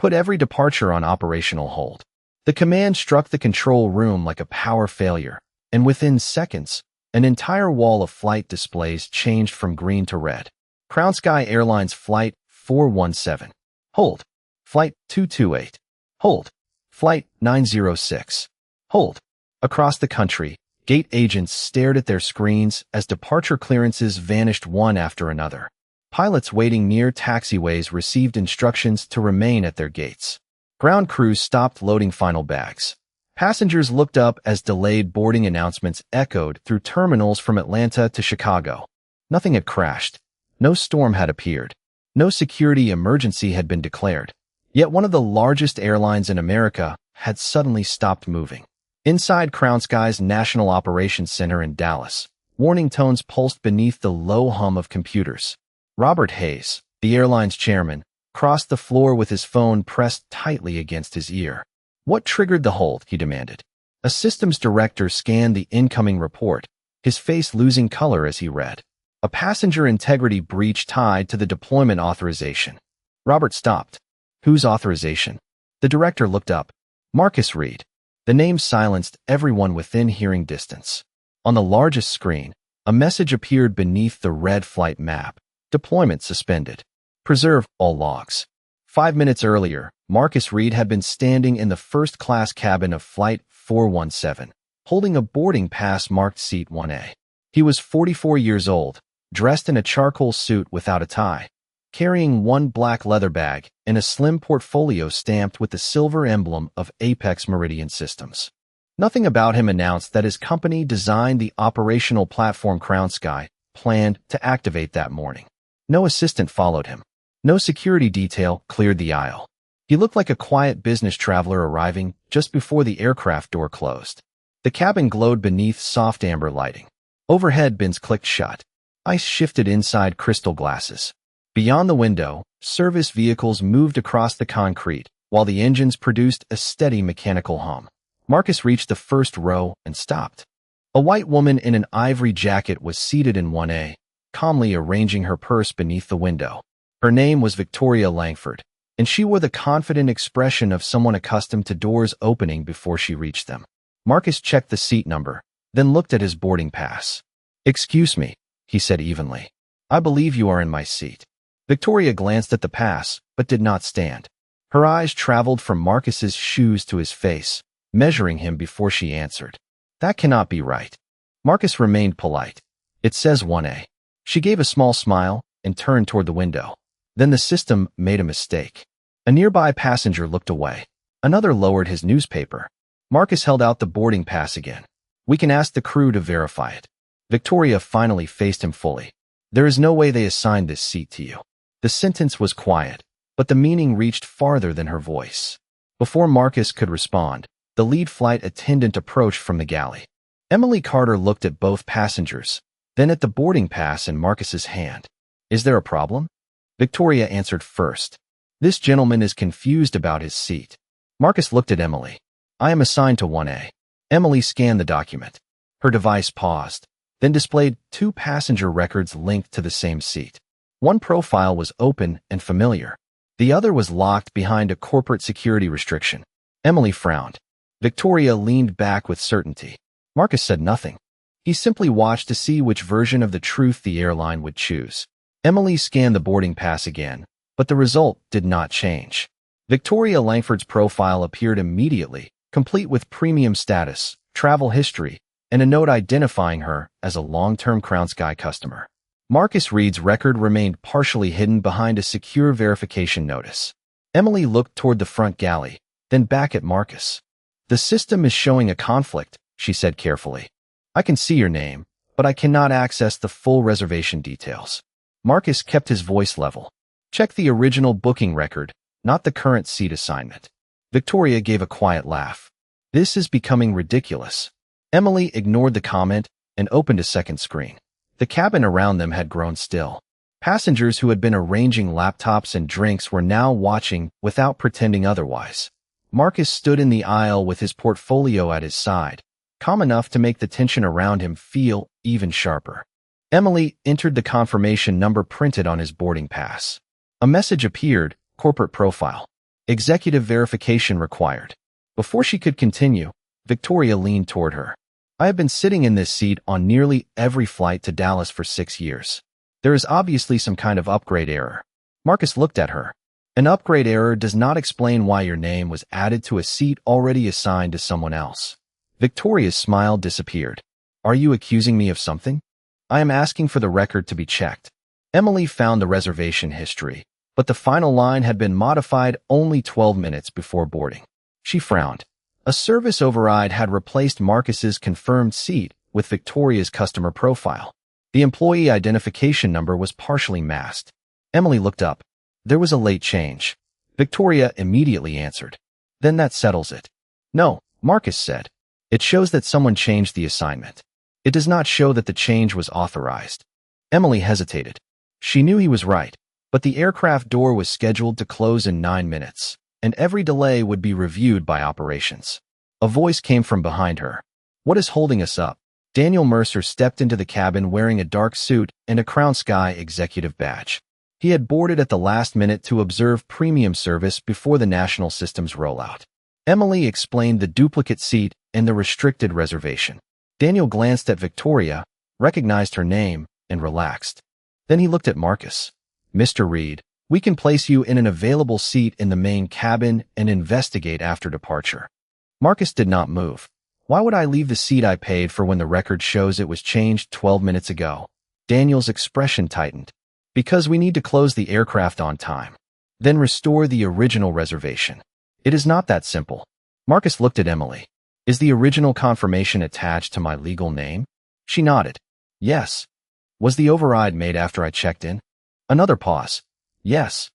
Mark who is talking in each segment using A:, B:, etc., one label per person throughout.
A: Put every departure on operational hold. The command struck the control room like a power failure, and within seconds, an entire wall of flight displays changed from green to red. Crown Sky Airlines Flight 417. Hold. Flight 228. Hold. Flight 906. Hold. Across the country, gate agents stared at their screens as departure clearances vanished one after another. Pilots waiting near taxiways received instructions to remain at their gates. Ground crews stopped loading final bags. Passengers looked up as delayed boarding announcements echoed through terminals from Atlanta to Chicago. Nothing had crashed. No storm had appeared. No security emergency had been declared. Yet one of the largest airlines in America had suddenly stopped moving. Inside Crown Sky's National Operations Center in Dallas, warning tones pulsed beneath the low hum of computers. Robert Hayes, the airline's chairman, crossed the floor with his phone pressed tightly against his ear. What triggered the hold? He demanded. A systems director scanned the incoming report, his face losing color as he read. A passenger integrity breach tied to the deployment authorization. Robert stopped. Whose authorization? The director looked up. Marcus Reed. The name silenced everyone within hearing distance. On the largest screen, a message appeared beneath the red flight map. Deployment suspended. Preserve all logs. 5 minutes earlier, Marcus Reed had been standing in the first-class cabin of Flight 417, holding a boarding pass marked Seat 1A. He was 44 years old, dressed in a charcoal suit without a tie, carrying one black leather bag and a slim portfolio stamped with the silver emblem of Apex Meridian Systems. Nothing about him announced that his company designed the operational platform Crown Sky planned to activate that morning. No assistant followed him. No security detail cleared the aisle. He looked like a quiet business traveler arriving just before the aircraft door closed. The cabin glowed beneath soft amber lighting. Overhead bins clicked shut. Ice shifted inside crystal glasses. Beyond the window, service vehicles moved across the concrete, while the engines produced a steady mechanical hum. Marcus reached the first row and stopped. A white woman in an ivory jacket was seated in 1A, calmly arranging her purse beneath the window. Her name was Victoria Langford, and she wore the confident expression of someone accustomed to doors opening before she reached them. Marcus checked the seat number, then looked at his boarding pass. "Excuse me," he said evenly. "I believe you are in my seat." Victoria glanced at the pass, but did not stand. Her eyes traveled from Marcus's shoes to his face, measuring him before she answered. "That cannot be right." Marcus remained polite. "It says 1A." She gave a small smile and turned toward the window. Then the system made a mistake. A nearby passenger looked away. Another lowered his newspaper. Marcus held out the boarding pass again. "We can ask the crew to verify it." Victoria finally faced him fully. "There is no way they assigned this seat to you." The sentence was quiet, but the meaning reached farther than her voice. Before Marcus could respond, the lead flight attendant approached from the galley. Emily Carter looked at both passengers, then at the boarding pass in Marcus's hand. "Is there a problem?" Victoria answered first. "This gentleman is confused about his seat." Marcus looked at Emily. "I am assigned to 1A." Emily scanned the document. Her device paused, then displayed 2 passenger records linked to the same seat. One profile was open and familiar. The other was locked behind a corporate security restriction. Emily frowned. Victoria leaned back with certainty. Marcus said nothing. He simply watched to see which version of the truth the airline would choose. Emily scanned the boarding pass again, but the result did not change. Victoria Langford's profile appeared immediately, complete with premium status, travel history, and a note identifying her as a long-term Crown Sky customer. Marcus Reed's record remained partially hidden behind a secure verification notice. Emily looked toward the front galley, then back at Marcus. "The system is showing a conflict," she said carefully. "I can see your name, but I cannot access the full reservation details." Marcus kept his voice level. "Check the original booking record, not the current seat assignment." Victoria gave a quiet laugh. "This is becoming ridiculous." Emily ignored the comment and opened a second screen. The cabin around them had grown still. Passengers who had been arranging laptops and drinks were now watching without pretending otherwise. Marcus stood in the aisle with his portfolio at his side, calm enough to make the tension around him feel even sharper. Emily entered the confirmation number printed on his boarding pass. A message appeared, corporate profile. Executive verification required. Before she could continue, Victoria leaned toward her. I have been sitting in this seat on nearly every flight to Dallas for 6 years. There is obviously some kind of upgrade error. Marcus looked at her. An upgrade error does not explain why your name was added to a seat already assigned to someone else. Victoria's smile disappeared. Are you accusing me of something? I am asking for the record to be checked. Emily found the reservation history, but the final line had been modified only 12 minutes before boarding. She frowned. A service override had replaced Marcus's confirmed seat with Victoria's customer profile. The employee identification number was partially masked. Emily looked up. There was a late change. Victoria immediately answered. Then that settles it. No, Marcus said. It shows that someone changed the assignment. It does not show that the change was authorized. Emily hesitated. She knew he was right, but the aircraft door was scheduled to close in 9 minutes, and every delay would be reviewed by operations. A voice came from behind her. What is holding us up? Daniel Mercer stepped into the cabin wearing a dark suit and a Crown Sky executive badge. He had boarded at the last minute to observe premium service before the national system's rollout. Emily explained the duplicate seat and the restricted reservation. Daniel glanced at Victoria, recognized her name, and relaxed. Then he looked at Marcus. Mr. Reed, we can place you in an available seat in the main cabin and investigate after departure. Marcus did not move. Why would I leave the seat I paid for when the record shows it was changed 12 minutes ago? Daniel's expression tightened. Because we need to close the aircraft on time. Then restore the original reservation. It is not that simple. Marcus looked at Emily. Is the original confirmation attached to my legal name? She nodded. Yes. Was the override made after I checked in? Another pause. Yes.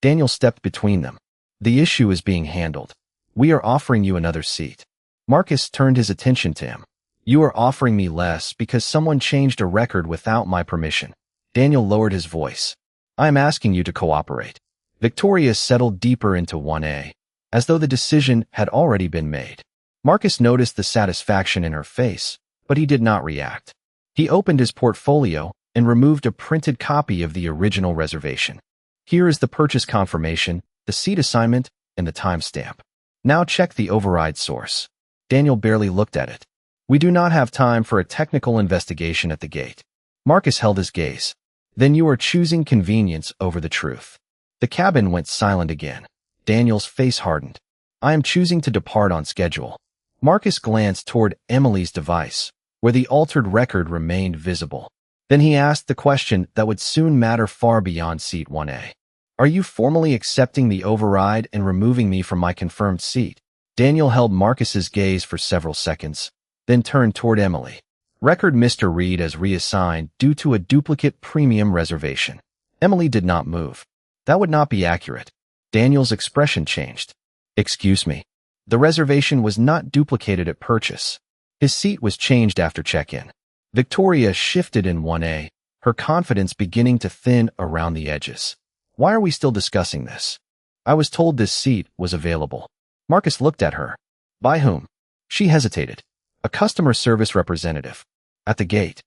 A: Daniel stepped between them. The issue is being handled. We are offering you another seat. Marcus turned his attention to him. You are offering me less because someone changed a record without my permission. Daniel lowered his voice. I am asking you to cooperate. Victoria settled deeper into 1A, as though the decision had already been made. Marcus noticed the satisfaction in her face, but he did not react. He opened his portfolio and removed a printed copy of the original reservation. Here is the purchase confirmation, the seat assignment, and the timestamp. Now check the override source. Daniel barely looked at it. We do not have time for a technical investigation at the gate. Marcus held his gaze. Then you are choosing convenience over the truth. The cabin went silent again. Daniel's face hardened. I am choosing to depart on schedule. Marcus glanced toward Emily's device, where the altered record remained visible. Then he asked the question that would soon matter far beyond seat 1A. Are you formally accepting the override and removing me from my confirmed seat? Daniel held Marcus's gaze for several seconds, then turned toward Emily. Record Mr. Reed as reassigned due to a duplicate premium reservation. Emily did not move. That would not be accurate. Daniel's expression changed. Excuse me. The reservation was not duplicated at purchase. His seat was changed after check-in. Victoria shifted in 1A, her confidence beginning to thin around the edges. Why are we still discussing this? I was told this seat was available. Marcus looked at her. By whom? She hesitated. A customer service representative. At the gate.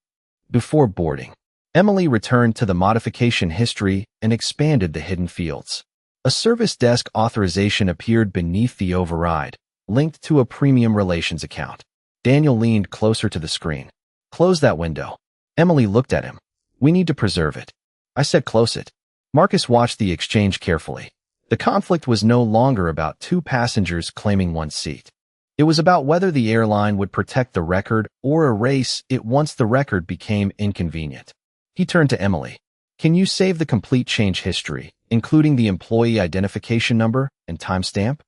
A: Before boarding. Emily returned to the modification history and expanded the hidden fields. A service desk authorization appeared beneath the override, linked to a premium relations account. Daniel leaned closer to the screen. Close that window. Emily looked at him. We need to preserve it. I said close it. Marcus watched the exchange carefully. The conflict was no longer about two passengers claiming one seat. It was about whether the airline would protect the record or erase it once the record became inconvenient. He turned to Emily. Can you save the complete change history, including the employee identification number and timestamp?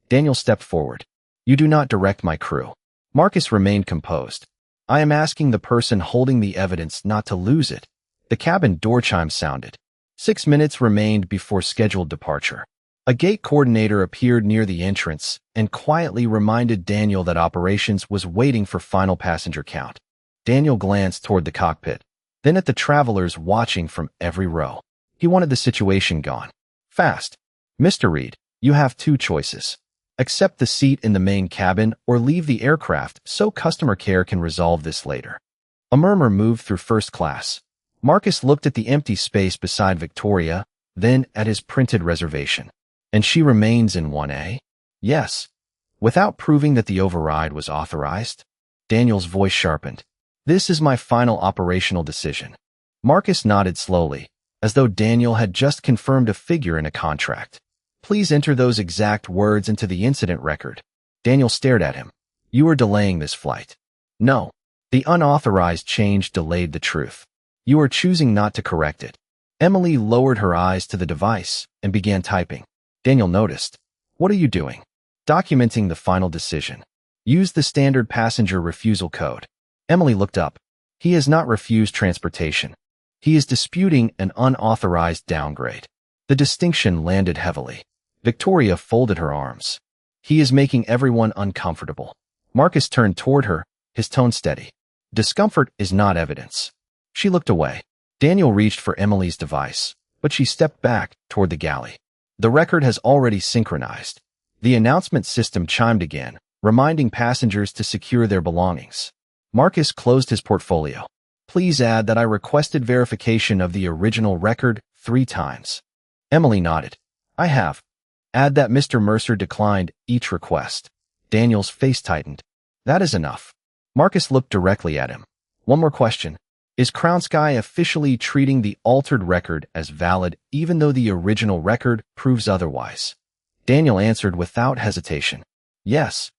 A: Daniel stepped forward. You do not direct my crew. Marcus remained composed. I am asking the person holding the evidence not to lose it. The cabin door chime sounded. 6 minutes remained before scheduled departure. A gate coordinator appeared near the entrance and quietly reminded Daniel that operations was waiting for final passenger count. Daniel glanced toward the cockpit, then at the travelers watching from every row. He wanted the situation gone. Fast. Mr. Reed, you have two choices. Accept the seat in the main cabin or leave the aircraft so customer care can resolve this later. A murmur moved through first class. Marcus looked at the empty space beside Victoria, then at his printed reservation. And she remains in 1A? Yes. Without proving that the override was authorized? Daniel's voice sharpened. This is my final operational decision. Marcus nodded slowly, as though Daniel had just confirmed a figure in a contract. Please enter those exact words into the incident record. Daniel stared at him. You are delaying this flight. No. The unauthorized change delayed the truth. You are choosing not to correct it. Emily lowered her eyes to the device and began typing. Daniel noticed. What are you doing? Documenting the final decision. Use the standard passenger refusal code. Emily looked up. He has not refused transportation. He is disputing an unauthorized downgrade. The distinction landed heavily. Victoria folded her arms. He is making everyone uncomfortable. Marcus turned toward her, his tone steady. Discomfort is not evidence. She looked away. Daniel reached for Emily's device, but she stepped back toward the galley. The record has already synchronized. The announcement system chimed again, reminding passengers to secure their belongings. Marcus closed his portfolio. Please add that I requested verification of the original record 3 times. Emily nodded. I have. Add that Mr. Mercer declined each request. Daniel's face tightened. That is enough. Marcus looked directly at him. One more question. Is Crown Sky officially treating the altered record as valid even though the original record proves otherwise? Daniel answered without hesitation. Yes.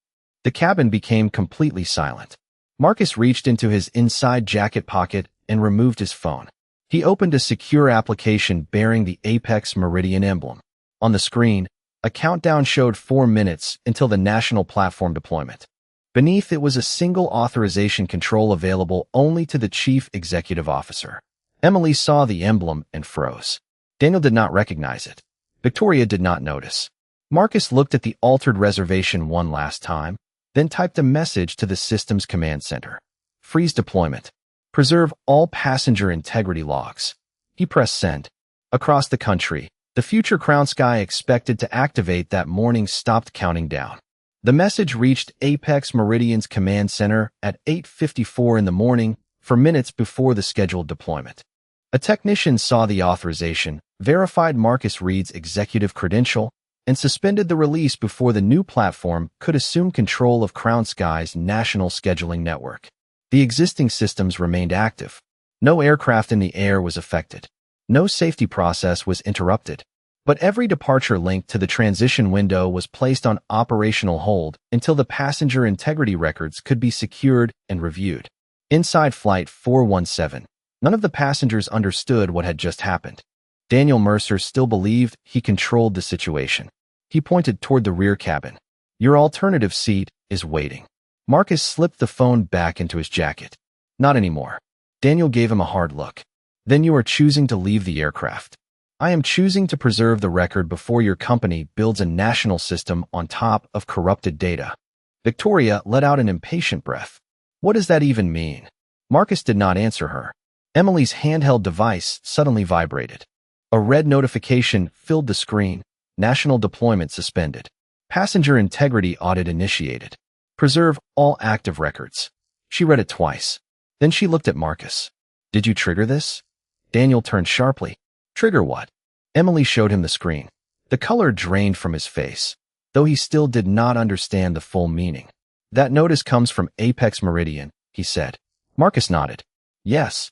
A: The cabin became completely silent. Marcus reached into his inside jacket pocket and removed his phone. He opened a secure application bearing the Apex Meridian emblem. On the screen, a countdown showed 4 minutes until the national platform deployment. Beneath it was a single authorization control available only to the chief executive officer. Emily saw the emblem and froze. Daniel did not recognize it. Victoria did not notice. Marcus looked at the altered reservation one last time, then typed a message to the system's command center. Freeze deployment. Preserve all passenger integrity logs. He pressed send. Across the country, the future Crown Sky expected to activate that morning stopped counting down. The message reached Apex Meridian's command center at 8:54 in the morning, for minutes before the scheduled deployment. A technician saw the authorization, verified Marcus Reed's executive credential, and suspended the release before the new platform could assume control of Crown Sky's national scheduling network. The existing systems remained active. No aircraft in the air was affected. No safety process was interrupted. But every departure linked to the transition window was placed on operational hold until the passenger integrity records could be secured and reviewed. Inside Flight 417, none of the passengers understood what had just happened. Daniel Mercer still believed he controlled the situation. He pointed toward the rear cabin. Your alternative seat is waiting. Marcus slipped the phone back into his jacket. Not anymore. Daniel gave him a hard look. Then you are choosing to leave the aircraft. I am choosing to preserve the record before your company builds a national system on top of corrupted data. Victoria let out an impatient breath. What does that even mean? Marcus did not answer her. Emily's handheld device suddenly vibrated. A red notification filled the screen. National deployment suspended. Passenger integrity audit initiated. Preserve all active records. She read it twice. Then she looked at Marcus. Did you trigger this? Daniel turned sharply. Trigger what? Emily showed him the screen. The color drained from his face, though he still did not understand the full meaning. That notice comes from Apex Meridian, he said. Marcus nodded. Yes.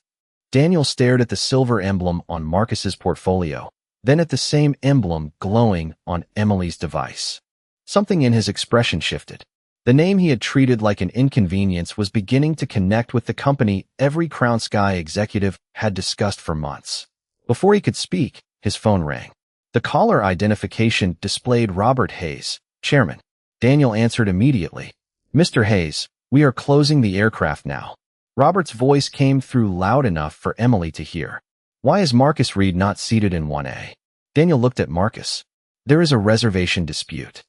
A: Daniel stared at the silver emblem on Marcus's portfolio, then at the same emblem glowing on Emily's device. Something in his expression shifted. The name he had treated like an inconvenience was beginning to connect with the company every Crown Sky executive had discussed for months. Before he could speak, his phone rang. The caller identification displayed Robert Hayes, chairman. Daniel answered immediately. Mr. Hayes, we are closing the aircraft now. Robert's voice came through loud enough for Emily to hear. Why is Marcus Reed not seated in 1A? Daniel looked at Marcus. There is a reservation dispute.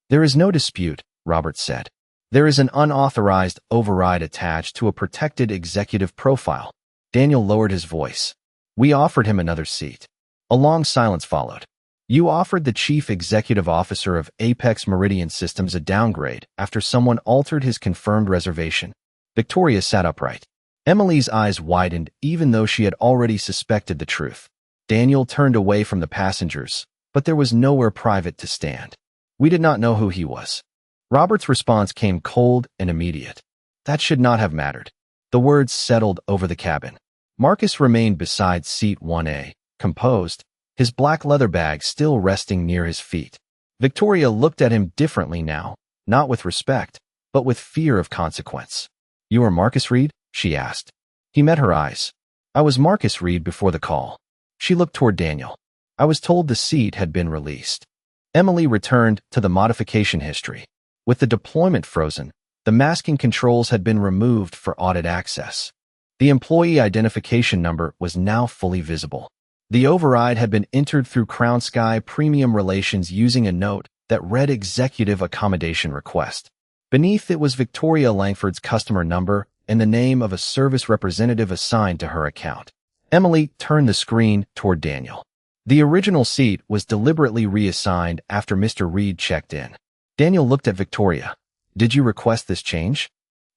A: There is no dispute, Robert said. There is an unauthorized override attached to a protected executive profile. Daniel lowered his voice. We offered him another seat. A long silence followed. You offered the chief executive officer of Apex Meridian Systems a downgrade after someone altered his confirmed reservation. Victoria sat upright. Emily's eyes widened even though she had already suspected the truth. Daniel turned away from the passengers, but there was nowhere private to stand. We did not know who he was. Robert's response came cold and immediate. That should not have mattered. The words settled over the cabin. Marcus remained beside seat 1A, composed, his black leather bag still resting near his feet. Victoria looked at him differently now, not with respect, but with fear of consequence. "You are Marcus Reed?" she asked. He met her eyes. "I was Marcus Reed before the call." She looked toward Daniel. "I was told the seat had been released." Emily returned to the modification history. With the deployment frozen, the masking controls had been removed for audit access. The employee identification number was now fully visible. The override had been entered through Crown Sky Premium Relations using a note that read Executive Accommodation Request. Beneath it was Victoria Langford's customer number and the name of a service representative assigned to her account. Emily turned the screen toward Daniel. The original seat was deliberately reassigned after Mr. Reed checked in. Daniel looked at Victoria. "Did you request this change?"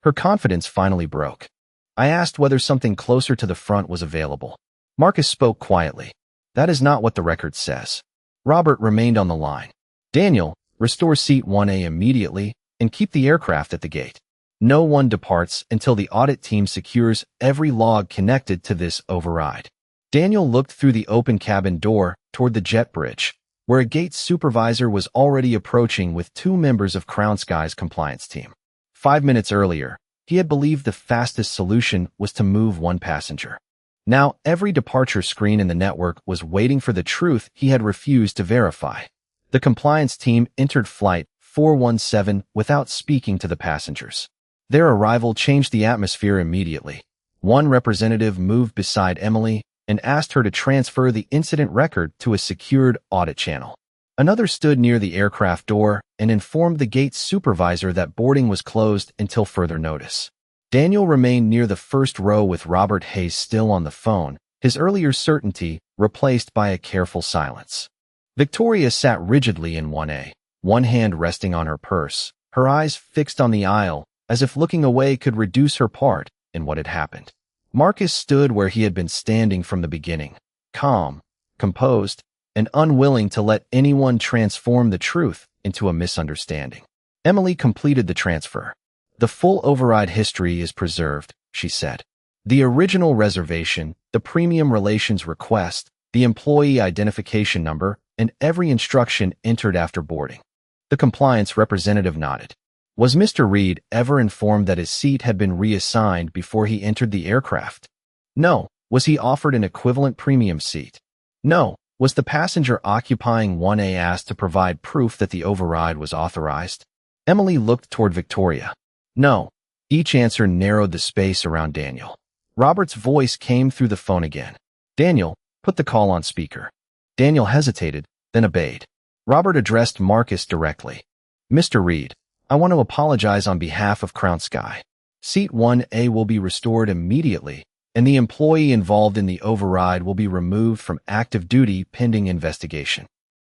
A: Her confidence finally broke. "I asked whether something closer to the front was available." Marcus spoke quietly. "That is not what the record says." Robert remained on the line. "Daniel, restore seat 1A immediately and keep the aircraft at the gate. No one departs until the audit team secures every log connected to this override." Daniel looked through the open cabin door toward the jet bridge, where a gate supervisor was already approaching with 2 members of Crown Sky's compliance team. 5 minutes earlier, he had believed the fastest solution was to move one passenger. Now, every departure screen in the network was waiting for the truth he had refused to verify. The compliance team entered flight 417 without speaking to the passengers. Their arrival changed the atmosphere immediately. One representative moved beside Emily and asked her to transfer the incident record to a secured audit channel. Another stood near the aircraft door and informed the gate supervisor that boarding was closed until further notice. Daniel remained near the first row with Robert Hayes still on the phone, his earlier certainty replaced by a careful silence. Victoria sat rigidly in 1A, one hand resting on her purse, her eyes fixed on the aisle, as if looking away could reduce her part in what had happened. Marcus stood where he had been standing from the beginning, calm, composed, and unwilling to let anyone transform the truth into a misunderstanding. Emily completed the transfer. "The full override history is preserved," she said. "The original reservation, the premium relations request, the employee identification number, and every instruction entered after boarding." The compliance representative nodded. "Was Mr. Reed ever informed that his seat had been reassigned before he entered the aircraft?" "No." "Was he offered an equivalent premium seat?" "No." "Was the passenger occupying 1A asked to provide proof that the override was authorized?" Emily looked toward Victoria. "No." Each answer narrowed the space around Daniel. Robert's voice came through the phone again. "Daniel, put the call on speaker." Daniel hesitated, then obeyed. Robert addressed Marcus directly. "Mr. Reed, I want to apologize on behalf of Crown Sky. Seat 1A will be restored immediately, and the employee involved in the override will be removed from active duty pending investigation."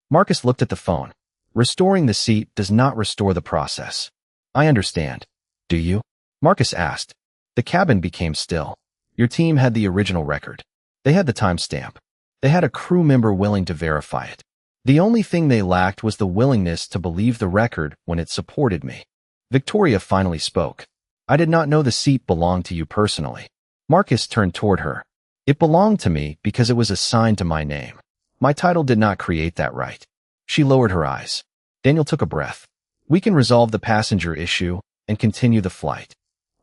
A: Marcus looked at the phone. "Restoring the seat does not restore the process." "I understand. Do you?" Marcus asked. The cabin became still. "Your team had the original record. They had the timestamp. They had a crew member willing to verify it. The only thing they lacked was the willingness to believe the record when it supported me." Victoria finally spoke. "I did not know the seat belonged to you personally." Marcus turned toward her. "It belonged to me because it was assigned to my name. My title did not create that right." She lowered her eyes. Daniel took a breath. "We can resolve the passenger issue and continue the flight."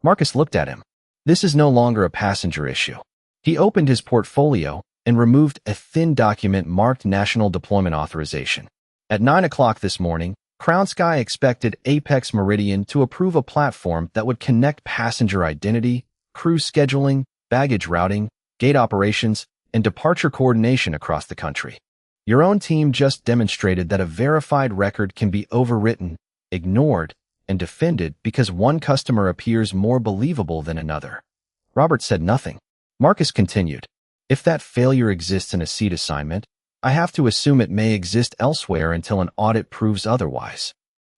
A: Marcus looked at him. "This is no longer a passenger issue." He opened his portfolio and removed a thin document marked National Deployment Authorization. At 9 o'clock this morning, Crown Sky expected Apex Meridian to approve a platform that would connect passenger identity, crew scheduling, baggage routing, gate operations, and departure coordination across the country. Your own team just demonstrated that a verified record can be overwritten, ignored, and defended because one customer appears more believable than another. Robert said nothing. Marcus continued. "If that failure exists in a seat assignment, I have to assume it may exist elsewhere until an audit proves otherwise."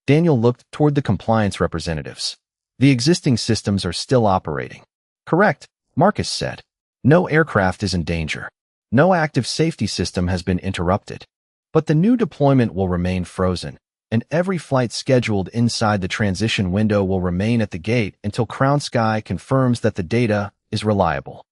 A: Daniel looked toward the compliance representatives. "The existing systems are still operating." "Correct," Marcus said. "No aircraft is in danger. No active safety system has been interrupted. But the new deployment will remain frozen, and every flight scheduled inside the transition window will remain at the gate until Crown Sky confirms that the data is reliable.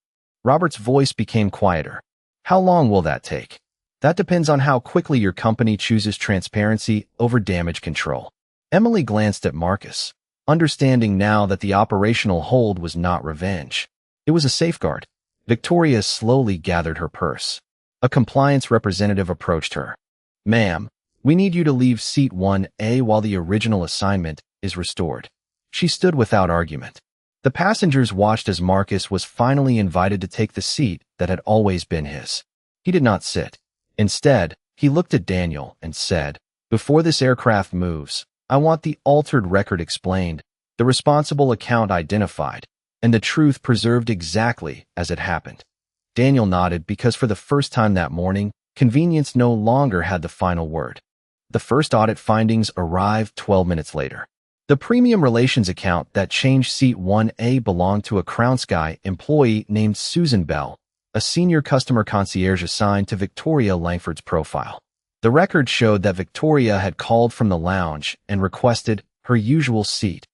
A: Robert's voice became quieter. How long will that take? That depends on how quickly your company chooses transparency over damage control. Emily glanced at Marcus, understanding now that the operational hold was not revenge. It was a safeguard. Victoria slowly gathered her purse. A compliance representative approached her. "Ma'am, we need you to leave seat 1A while the original assignment is restored." She stood without argument. The passengers watched as Marcus was finally invited to take the seat that had always been his. He did not sit. Instead, he looked at Daniel and said, "Before this aircraft moves, I want the altered record explained, the responsible account identified, and the truth preserved exactly as it happened." Daniel nodded because for the first time that morning, convenience no longer had the final word. The first audit findings arrived 12 minutes later. The premium relations account that changed seat 1A belonged to a Crown Sky employee named Susan Bell, a senior customer concierge assigned to Victoria Langford's profile. The record showed that Victoria had called from the lounge and requested her usual seat,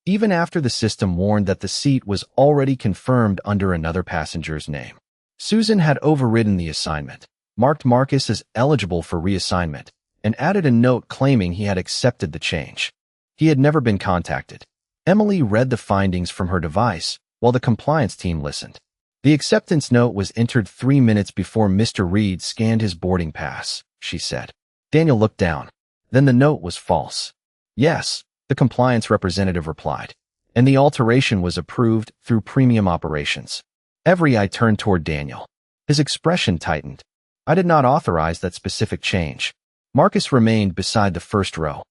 A: even after the system warned that the seat was already confirmed under another passenger's name. Susan had overridden the assignment, marked Marcus as eligible for reassignment, and added a note claiming he had accepted the change. He had never been contacted. Emily read the findings from her device while the compliance team listened. The acceptance note was entered 3 minutes before Mr. Reed scanned his boarding pass, she said. Daniel looked down. Then the note was false. "Yes," the compliance representative replied, "and the alteration was approved through premium operations." Every eye turned toward Daniel. His expression tightened. "I did not authorize that specific change." Marcus remained beside the first row.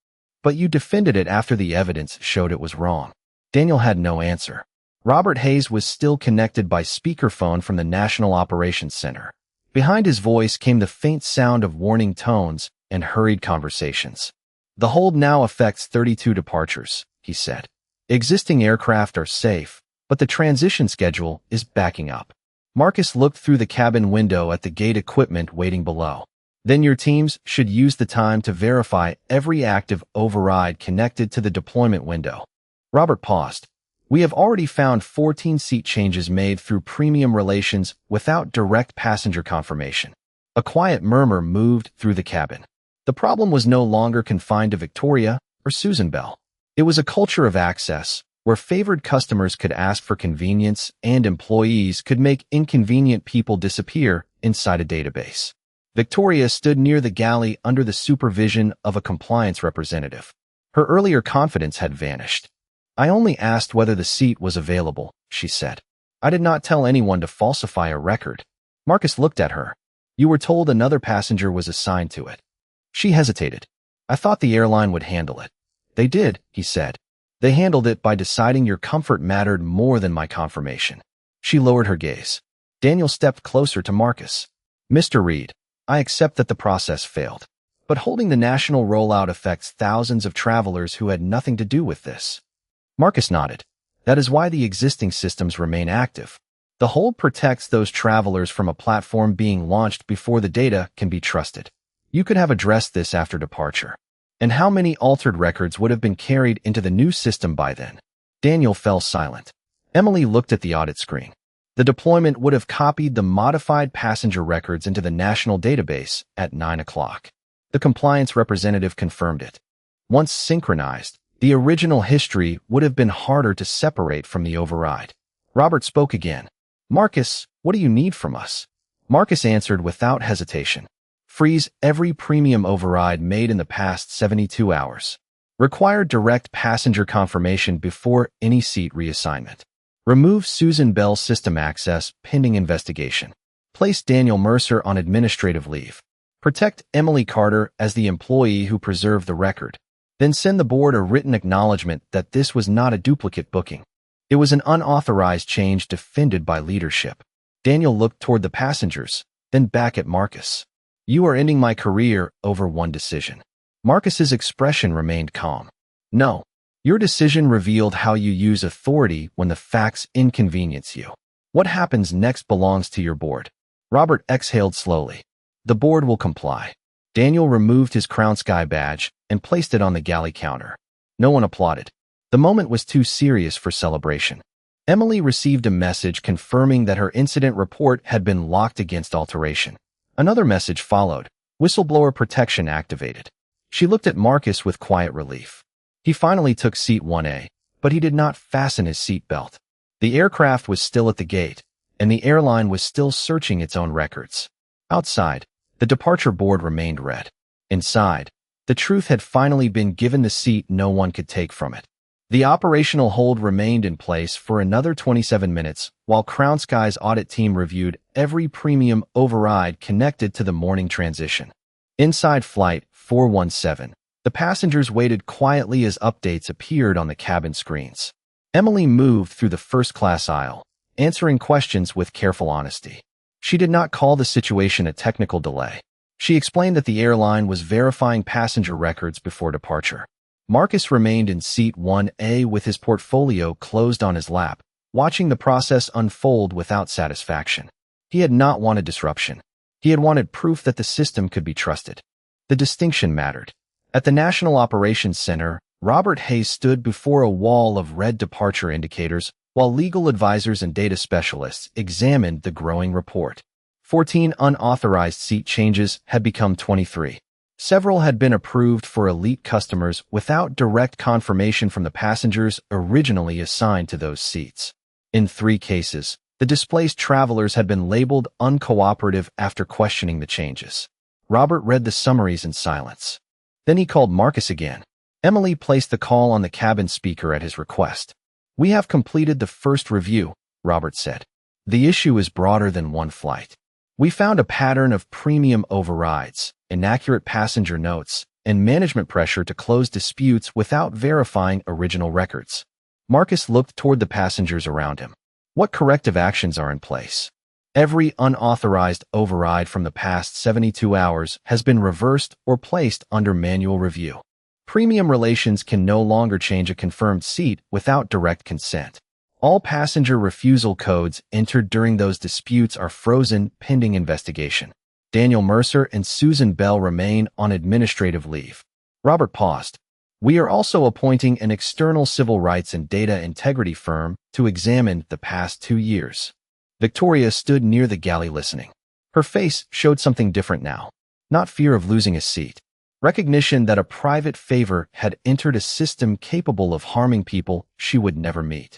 A: "But you defended it after the evidence showed it was wrong." Daniel had no answer. Robert Hayes was still connected by speakerphone from the National Operations Center. Behind his voice came the faint sound of warning tones and hurried conversations. "The hold now affects 32 departures," he said. "Existing aircraft are safe, but the transition schedule is backing up." Marcus looked through the cabin window at the gate equipment waiting below. "Then your teams should use the time to verify every active override connected to the deployment window." Robert paused. "We have already found 14 seat changes made through premium relations without direct passenger confirmation." A quiet murmur moved through the cabin. The problem was no longer confined to Victoria or Susan Bell. It was a culture of access, where favored customers could ask for convenience and employees could make inconvenient people disappear inside a database. Victoria stood near the galley under the supervision of a compliance representative. Her earlier confidence had vanished. "I only asked whether the seat was available," she said. "I did not tell anyone to falsify a record." Marcus looked at her. "You were told another passenger was assigned to it." She hesitated. "I thought the airline would handle it." "They did," he said. "They handled it by deciding your comfort mattered more than my confirmation." She lowered her gaze. Daniel stepped closer to Marcus. "Mr. Reed, I accept that the process failed, but holding the national rollout affects thousands of travelers who had nothing to do with this." Marcus nodded. "That is why the existing systems remain active. The hold protects those travelers from a platform being launched before the data can be trusted. You could have addressed this after departure. And how many altered records would have been carried into the new system by then?" Daniel fell silent. Emily looked at the audit screen. The deployment would have copied the modified passenger records into the national database at 9 o'clock. The compliance representative confirmed it. Once synchronized, the original history would have been harder to separate from the override. Robert spoke again. "Marcus, what do you need from us?" Marcus answered without hesitation. "Freeze every premium override made in the past 72 hours. Require direct passenger confirmation before any seat reassignment. Remove Susan Bell's system access pending investigation. Place Daniel Mercer on administrative leave. Protect Emily Carter as the employee who preserved the record. Then send the board a written acknowledgement that this was not a duplicate booking. It was an unauthorized change defended by leadership." Daniel looked toward the passengers, then back at Marcus. "You are ending my career over one decision." Marcus's expression remained calm. "No. Your decision revealed how you use authority when the facts inconvenience you. What happens next belongs to your board." Robert exhaled slowly. "The board will comply." Daniel removed his Crown Sky badge and placed it on the galley counter. No one applauded. The moment was too serious for celebration. Emily received a message confirming that her incident report had been locked against alteration. Another message followed. Whistleblower protection activated. She looked at Marcus with quiet relief. He finally took seat 1A, but he did not fasten his seat belt. The aircraft was still at the gate, and the airline was still searching its own records. Outside, the departure board remained red. Inside, the truth had finally been given the seat no one could take from it. The operational hold remained in place for another 27 minutes while Crown Sky's audit team reviewed every premium override connected to the morning transition. Inside Flight 417, the passengers waited quietly as updates appeared on the cabin screens. Emily moved through the first-class aisle, answering questions with careful honesty. She did not call the situation a technical delay. She explained that the airline was verifying passenger records before departure. Marcus remained in seat 1A with his portfolio closed on his lap, watching the process unfold without satisfaction. He had not wanted disruption. He had wanted proof that the system could be trusted. The distinction mattered. At the National Operations Center, Robert Hayes stood before a wall of red departure indicators while legal advisors and data specialists examined the growing report. 14 unauthorized seat changes had become 23. Several had been approved for elite customers without direct confirmation from the passengers originally assigned to those seats. In 3 cases, the displaced travelers had been labeled uncooperative after questioning the changes. Robert read the summaries in silence. Then he called Marcus again. Emily placed the call on the cabin speaker at his request. "We have completed the first review," Robert said. "The issue is broader than one flight. We found a pattern of premium overrides, inaccurate passenger notes, and management pressure to close disputes without verifying original records." Marcus looked toward the passengers around him. "What corrective actions are in place?" "Every unauthorized override from the past 72 hours has been reversed or placed under manual review. Premium relations can no longer change a confirmed seat without direct consent. All passenger refusal codes entered during those disputes are frozen pending investigation. Daniel Mercer and Susan Bell remain on administrative leave." Robert paused. "We are also appointing an external civil rights and data integrity firm to examine the past 2 years." Victoria stood near the galley listening. Her face showed something different now. Not fear of losing a seat. Recognition that a private favor had entered a system capable of harming people she would never meet.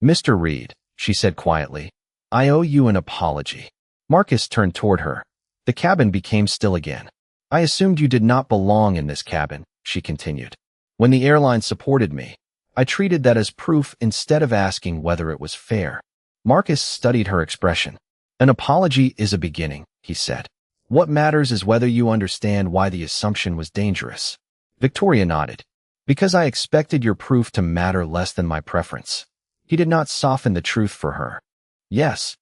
A: "Mr. Reed," she said quietly, "I owe you an apology." Marcus turned toward her. The cabin became still again. "I assumed you did not belong in this cabin," she continued. "When the airline supported me, I treated that as proof instead of asking whether it was fair." Marcus studied her expression. "An apology is a beginning," he said. "What matters is whether you understand why the assumption was dangerous." Victoria nodded. "Because I expected your proof to matter less than my preference." He did not soften the truth for her. "Yes."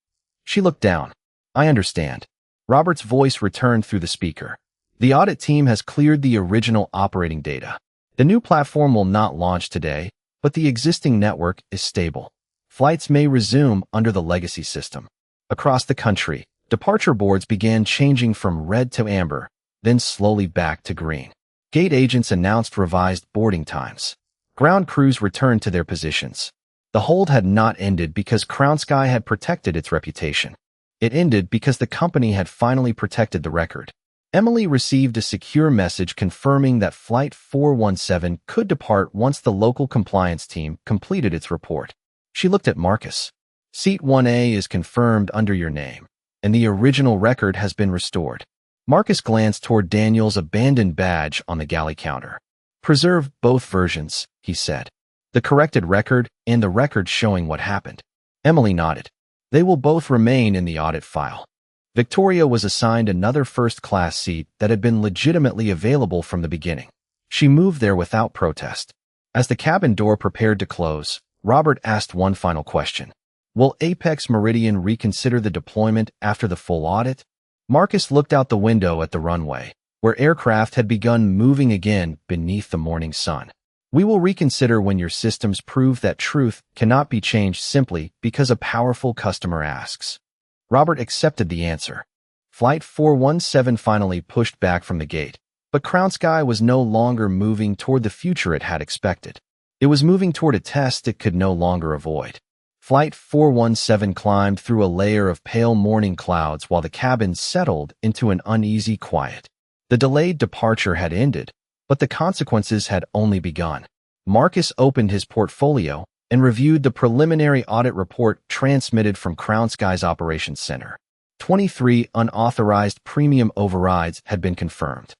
A: She looked down. "I understand." Robert's voice returned through the speaker. "The audit team has cleared the original operating data. The new platform will not launch today, but the existing network is stable. Flights may resume under the legacy system." Across the country, departure boards began changing from red to amber, then slowly back to green. Gate agents announced revised boarding times. Ground crews returned to their positions. The hold had not ended because Crown Sky had protected its reputation. It ended because the company had finally protected the record. Emily received a secure message confirming that Flight 417 could depart once the local compliance team completed its report. She looked at Marcus. "Seat 1A is confirmed under your name, and the original record has been restored." Marcus glanced toward Daniel's abandoned badge on the galley counter. "Preserve both versions," he said. "The corrected record and the record showing what happened." Emily nodded. "They will both remain in the audit file." Victoria was assigned another first-class seat that had been legitimately available from the beginning. She moved there without protest. As the cabin door prepared to close, Robert asked one final question. "Will Apex Meridian reconsider the deployment after the full audit?" Marcus looked out the window at the runway, where aircraft had begun moving again beneath the morning sun. "We will reconsider when your systems prove that truth cannot be changed simply because a powerful customer asks." Robert accepted the answer. Flight 417 finally pushed back from the gate, but Crown Sky was no longer moving toward the future it had expected. It was moving toward a test it could no longer avoid. Flight 417 climbed through a layer of pale morning clouds while the cabin settled into an uneasy quiet. The delayed departure had ended, but the consequences had only begun. Marcus opened his portfolio and reviewed the preliminary audit report transmitted from Crown Sky's Operations Center. 23 unauthorized premium overrides had been confirmed.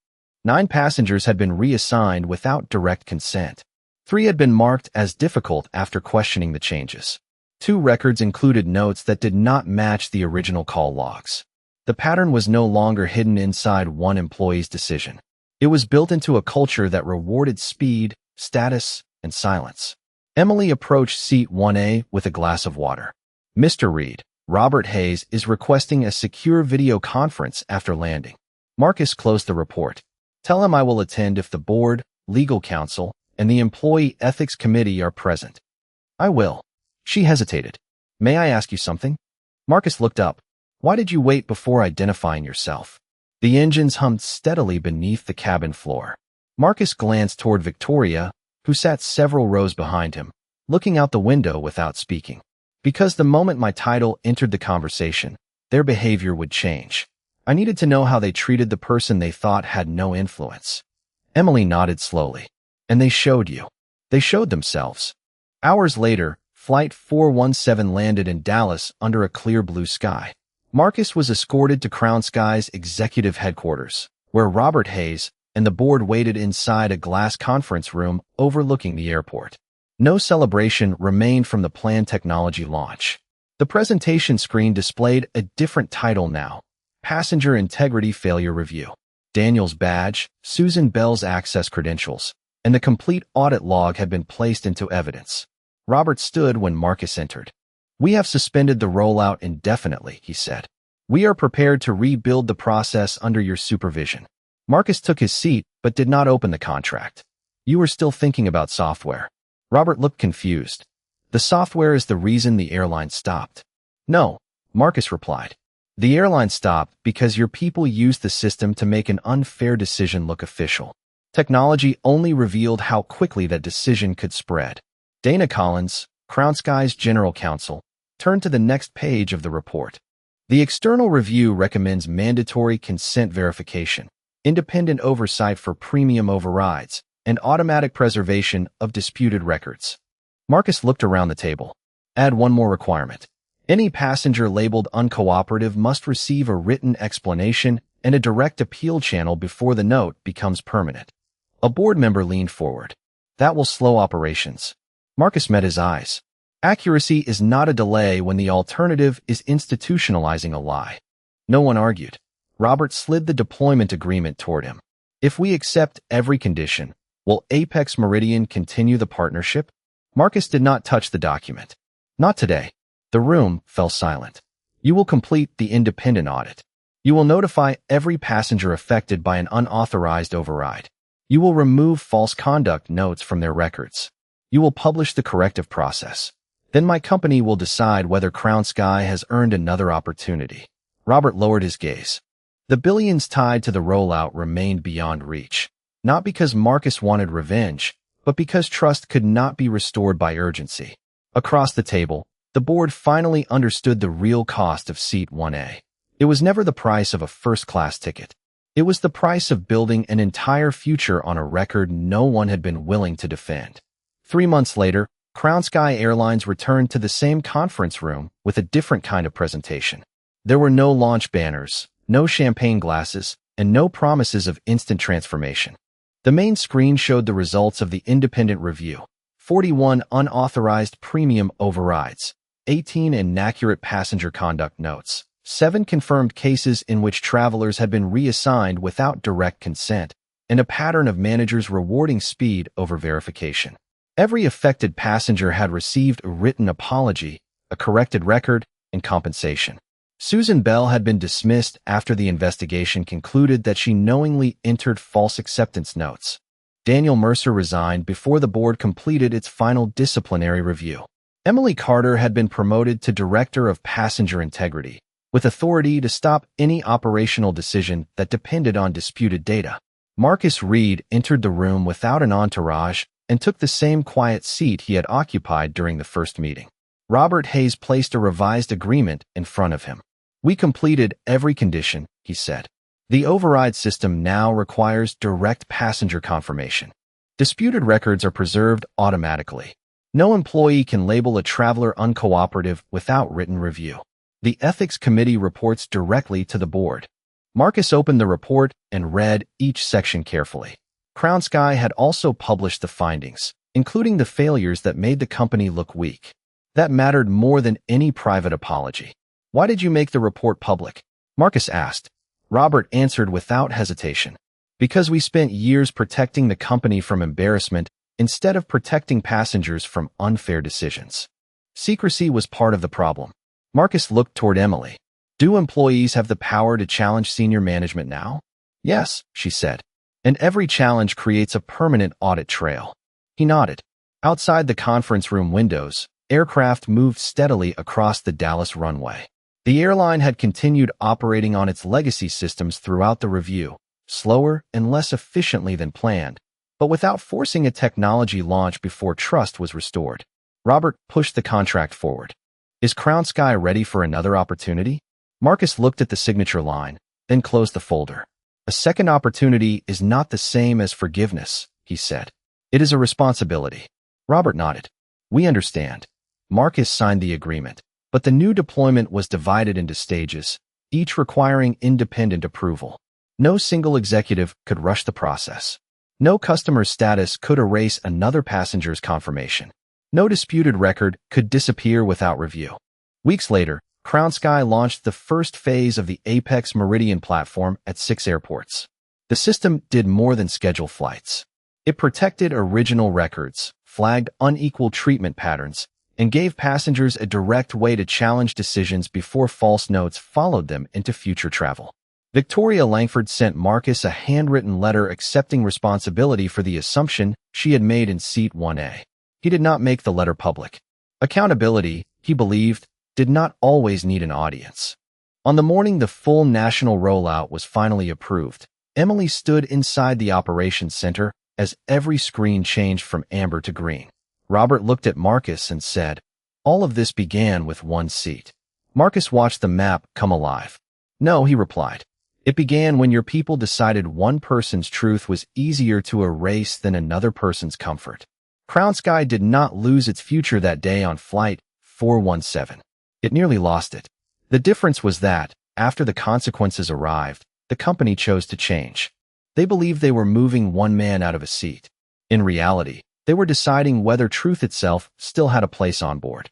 A: 9 passengers had been reassigned without direct consent. 3 had been marked as difficult after questioning the changes. 2 records included notes that did not match the original call logs. The pattern was no longer hidden inside one employee's decision. It was built into a culture that rewarded speed, status, and silence. Emily approached seat 1A with a glass of water. "Mr. Reed, Robert Hayes is requesting a secure video conference after landing." Marcus closed the report. "Tell him I will attend if the board, legal counsel, and the employee ethics committee are present." "I will." She hesitated. "May I ask you something?" Marcus looked up. "Why did you wait before identifying yourself?" The engines hummed steadily beneath the cabin floor. Marcus glanced toward Victoria, who sat several rows behind him, looking out the window without speaking. "Because the moment my title entered the conversation, their behavior would change. I needed to know how they treated the person they thought had no influence." Emily nodded slowly. "And they showed you." "They showed themselves." Hours later, Flight 417 landed in Dallas under a clear blue sky. Marcus was escorted to Crown Sky's executive headquarters, where Robert Hayes and the board waited inside a glass conference room overlooking the airport. No celebration remained from the planned technology launch. The presentation screen displayed a different title now: Passenger Integrity Failure Review. Daniel's badge, Susan Bell's access credentials, and the complete audit log had been placed into evidence. Robert stood when Marcus entered. "We have suspended the rollout indefinitely," he said. "We are prepared to rebuild the process under your supervision." Marcus took his seat but did not open the contract. "You are still thinking about software." Robert looked confused. "The software is the reason the airline stopped." "No," Marcus replied. "The airline stopped because your people used the system to make an unfair decision look official. Technology only revealed how quickly that decision could spread." Dana Collins, Crown Sky's general counsel, turned to the next page of the report. "The external review recommends mandatory consent verification, independent oversight for premium overrides, and automatic preservation of disputed records." Marcus looked around the table. "Add one more requirement. Any passenger labeled uncooperative must receive a written explanation and a direct appeal channel before the note becomes permanent." A board member leaned forward. "That will slow operations." Marcus met his eyes. Accuracy is not a delay when the alternative is institutionalizing a lie. No one argued. Robert slid the deployment agreement toward him. "If we accept every condition, will Apex Meridian continue the partnership?" Marcus did not touch the document. "Not today." The room fell silent. "You will complete the independent audit. You will notify every passenger affected by an unauthorized override. You will remove false conduct notes from their records. You will publish the corrective process. Then my company will decide whether Crown Sky has earned another opportunity." Robert lowered his gaze. The billions tied to the rollout remained beyond reach, not because Marcus wanted revenge, but because trust could not be restored by urgency. Across the table, the board finally understood the real cost of seat 1A. It was never the price of a first-class ticket. It was the price of building an entire future on a record no one had been willing to defend. 3 months later, Crown Sky Airlines returned to the same conference room with a different kind of presentation. There were no launch banners, no champagne glasses, and no promises of instant transformation. The main screen showed the results of the independent review: 41 unauthorized premium overrides, 18 inaccurate passenger conduct notes, 7 confirmed cases in which travelers had been reassigned without direct consent, and a pattern of managers rewarding speed over verification. Every affected passenger had received a written apology, a corrected record, and compensation. Susan Bell had been dismissed after the investigation concluded that she knowingly entered false acceptance notes. Daniel Mercer resigned before the board completed its final disciplinary review. Emily Carter had been promoted to Director of Passenger Integrity, with authority to stop any operational decision that depended on disputed data. Marcus Reed entered the room without an entourage and took the same quiet seat he had occupied during the first meeting. Robert Hayes placed a revised agreement in front of him. "We completed every condition," he said. "The override system now requires direct passenger confirmation. Disputed records are preserved automatically. No employee can label a traveler uncooperative without written review. The Ethics Committee reports directly to the board." Marcus opened the report and read each section carefully. Crown Sky had also published the findings, including the failures that made the company look weak. That mattered more than any private apology. "Why did you make the report public?" Marcus asked. Robert answered without hesitation. "Because we spent years protecting the company from embarrassment instead of protecting passengers from unfair decisions. Secrecy was part of the problem." Marcus looked toward Emily. "Do employees have the power to challenge senior management now?" "Yes," she said. "And every challenge creates a permanent audit trail." He nodded. Outside the conference room windows, aircraft moved steadily across the Dallas runway. The airline had continued operating on its legacy systems throughout the review, slower and less efficiently than planned, but without forcing a technology launch before trust was restored. Robert pushed the contract forward. "Is Crown Sky ready for another opportunity?" Marcus looked at the signature line, then closed the folder. "A second opportunity is not the same as forgiveness," he said. "It is a responsibility." Robert nodded. "We understand." Marcus signed the agreement, but the new deployment was divided into stages, each requiring independent approval. No single executive could rush the process. No customer's status could erase another passenger's confirmation. No disputed record could disappear without review. Weeks later, Crown Sky launched the first phase of the Apex Meridian platform at 6 airports. The system did more than schedule flights. It protected original records, flagged unequal treatment patterns, and gave passengers a direct way to challenge decisions before false notes followed them into future travel. Victoria Langford sent Marcus a handwritten letter accepting responsibility for the assumption she had made in Seat 1A. He did not make the letter public. Accountability, he believed, did not always need an audience. On the morning the full national rollout was finally approved, Emily stood inside the operations center as every screen changed from amber to green. Robert looked at Marcus and said, "All of this began with one seat." Marcus watched the map come alive. "No," he replied. "It began when your people decided one person's truth was easier to erase than another person's comfort." Crown Sky did not lose its future that day on Flight 417. It nearly lost it. The difference was that, after the consequences arrived, the company chose to change. They believed they were moving one man out of a seat. In reality, they were deciding whether truth itself still had a place on board.